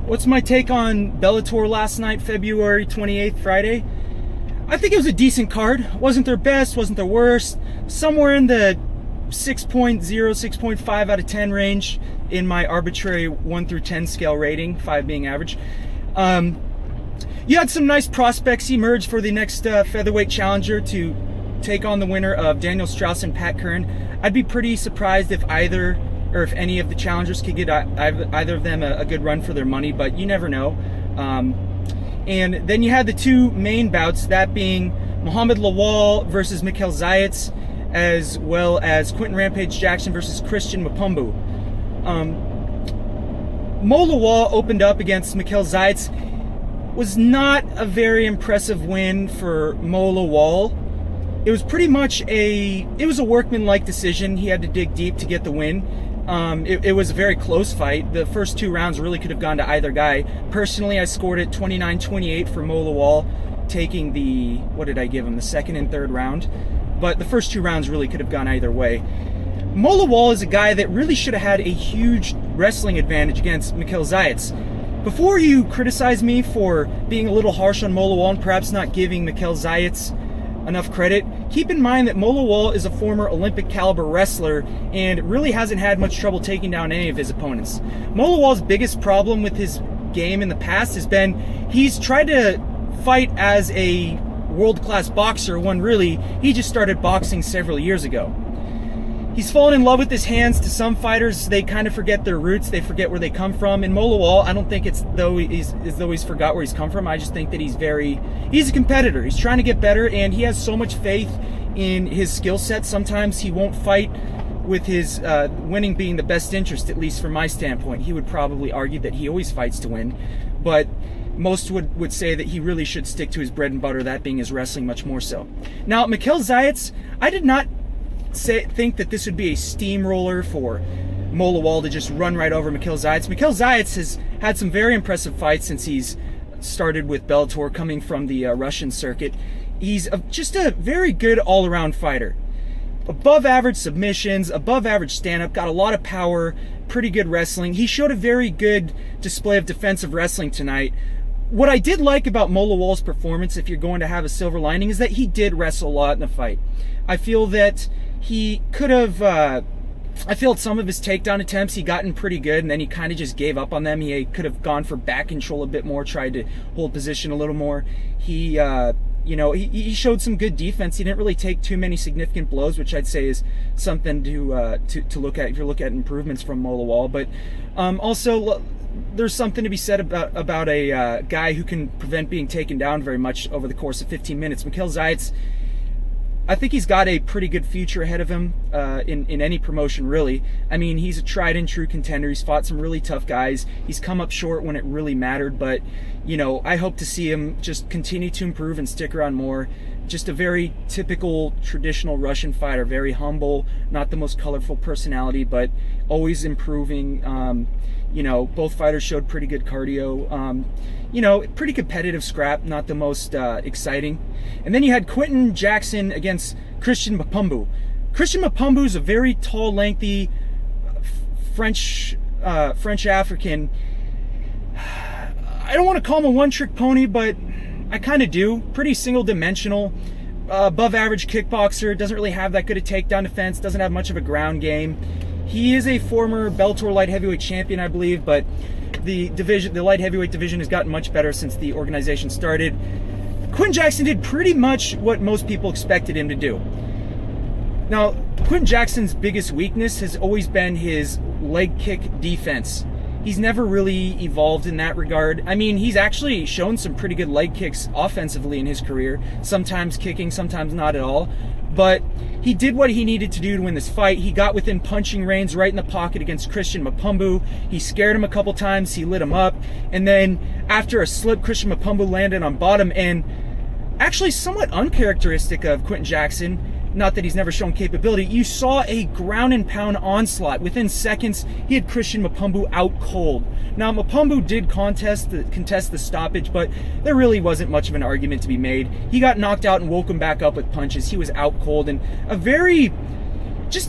What's my take on Bellator last night, February 28th, Friday? I think it was a decent card. Wasn't their best, wasn't their worst. Somewhere in the 6.0, 6.5 out of 10 range in my arbitrary 1 through 10 scale rating, 5 being average. You had some nice prospects emerge for the next featherweight challenger to take on the winner of Daniel Straus and Pat Curran. I'd be pretty surprised if if any of the challengers could get either of them a good run for their money, but you never know. And then you had the two main bouts, that being Muhammad Lawal versus Mikhail Zayats, as well as Quentin Rampage Jackson versus Christian Mapumbu. Mo Lawal opened up against Mikhail Zayats. Was not a very impressive win for Mo Lawal. It was pretty much a workmanlike decision. He had to dig deep to get the win. It was a very close fight. The first 2 rounds really could have gone to either guy. Personally, I scored it 29-28 for Mo Lawal, taking the, what did I give him, the second and third round. But the first 2 rounds really could have gone either way. Mo Lawal is a guy that really should have had a huge wrestling advantage against Mikhail Zayats. Before you criticize me for being a little harsh on Mo Lawal and perhaps not giving Mikhail Zayats enough credit, keep in mind that Mo Lawal is a former Olympic caliber wrestler and really hasn't had much trouble taking down any of his opponents. Mo Lawal's biggest problem with his game in the past has been he's tried to fight as a world-class boxer when really he just started boxing several years ago. He's fallen in love with his hands. To some fighters, they kind of forget their roots. They forget where they come from. In Mo Lawal, I don't think it's as though he's forgot where he's come from. I just think that he's a competitor. He's trying to get better, and he has so much faith in his skill set. Sometimes he won't fight with his winning being the best interest, at least from my standpoint. He would probably argue that he always fights to win, but most would say that he really should stick to his bread and butter, that being his wrestling much more so. Now, Mikhail Zayats, I did not think that this would be a steamroller for Mo Lawal to just run right over Mikhail Zayats. Mikhail Zayats has had some very impressive fights since he's started with Bellator, coming from the Russian circuit. He's just a very good all-around fighter. Above average submissions, above average stand-up, got a lot of power, pretty good wrestling. He showed a very good display of defensive wrestling tonight. What I did like about Mo Lawal's performance, if you're going to have a silver lining, is that he did wrestle a lot in the fight. I feel that he could have, I feel some of his takedown attempts, he gotten pretty good, and then he kind of just gave up on them. He could have gone for back control a bit more, tried to hold position a little more. He showed some good defense. He didn't really take too many significant blows, which I'd say is something to look at if you're looking at improvements from Mo Lawal. But also, there's something to be said about a guy who can prevent being taken down very much over the course of 15 minutes. Mikhail Zayats, I think he's got a pretty good future ahead of him in any promotion, really. I mean, he's a tried and true contender. He's fought some really tough guys. He's come up short when it really mattered, but, I hope to see him just continue to improve and stick around more. Just a very typical, traditional Russian fighter, very humble, not the most colorful personality, but always improving. Both fighters showed pretty good cardio. Pretty competitive scrap, not the most exciting. And then you had Quentin Jackson against Christian Mapumbu. Christian Mapumbu is a very tall, lengthy French African. I don't want to call him a one-trick pony, but I kind of do. Pretty single-dimensional, above average kickboxer. Doesn't really have that good a takedown defense. Doesn't have much of a ground game. He is a former Bellator light heavyweight champion, I believe, but the light heavyweight division has gotten much better since the organization started. Quentin Jackson did pretty much what most people expected him to do. Now, Quentin Jackson's biggest weakness has always been his leg kick defense. He's never really evolved in that regard. I mean, he's actually shown some pretty good leg kicks offensively in his career, sometimes kicking, sometimes not at all. But he did what he needed to do to win this fight. He got within punching range right in the pocket against Christian Mapumbu. He scared him a couple times. He lit him up. And then after a slip, Christian Mapumbu landed on bottom. And actually somewhat uncharacteristic of Quentin Jackson, not that he's never shown capability, you saw a ground and pound onslaught. Within seconds, he had Christian Mapumbu out cold. Now, Mapumbu did contest the stoppage, but there really wasn't much of an argument to be made. He got knocked out and woke him back up with punches. He was out cold, and a very,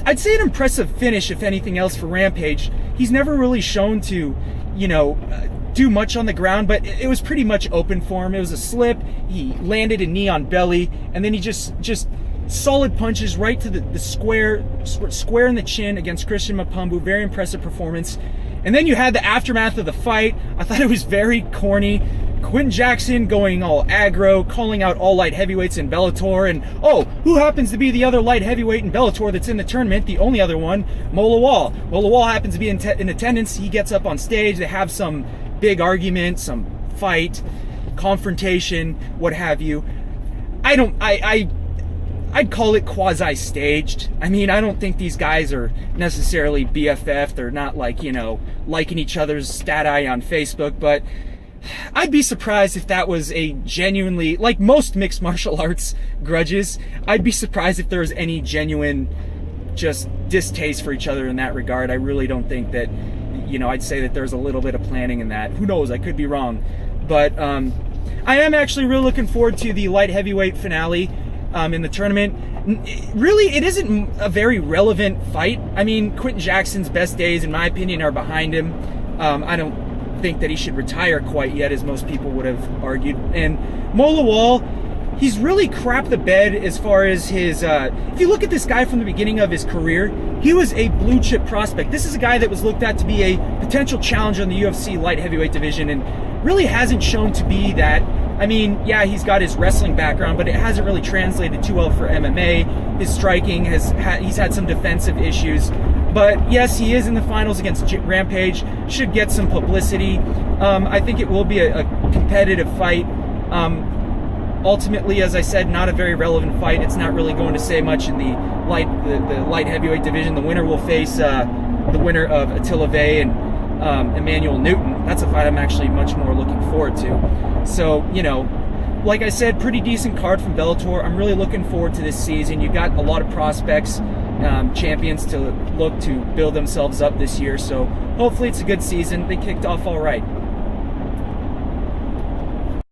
I'd say an impressive finish, if anything else, for Rampage. He's never really shown to, do much on the ground, but it was pretty much open for him. It was a slip. He landed a knee on belly, and then he just solid punches right to the square in the chin against Christian Mapumbu. Very impressive performance. And then you had the aftermath of the fight. I thought it was very corny. Quinton Jackson going all aggro, calling out all light heavyweights in Bellator, and who happens to be the other light heavyweight in Bellator that's in the tournament? The only other one, Mola Wall. Mola Wall happens to be in attendance. He gets up on stage. They have some big argument, some fight, confrontation, what have you. I'd call it quasi-staged. I mean, I don't think these guys are necessarily BFF. They're not like, liking each other's stat-eye on Facebook, but I'd be surprised if that was a genuinely, like most mixed martial arts grudges, I'd be surprised if there was any genuine just distaste for each other in that regard. I really don't think that, I'd say that there's a little bit of planning in that. Who knows? I could be wrong. But I am actually really looking forward to the light heavyweight finale in the tournament. Really, it isn't a very relevant fight. I mean, Quinton Jackson's best days, in my opinion, are behind him. I don't think that he should retire quite yet, as most people would have argued. And Mola Wall, he's really crapped the bed as far as his if you look at this guy from the beginning of his career, he was a blue chip prospect. This is a guy that was looked at to be a potential challenger in the UFC light heavyweight division, and really hasn't shown to be that. I mean, yeah, he's got his wrestling background, but it hasn't really translated too well for MMA. His striking he's had some defensive issues. But yes, he is in the finals against Rampage. Should get some publicity. I think it will be a competitive fight. Ultimately, as I said, not a very relevant fight. It's not really going to say much in the light heavyweight division. The winner will face the winner of Attila Vey and Emmanuel Newton. That's a fight I'm actually much more looking forward to. So, like I said, pretty decent card from Bellator. I'm really looking forward to this season. You got a lot of prospects, champions to look to build themselves up this year. So hopefully it's a good season. They kicked off all right.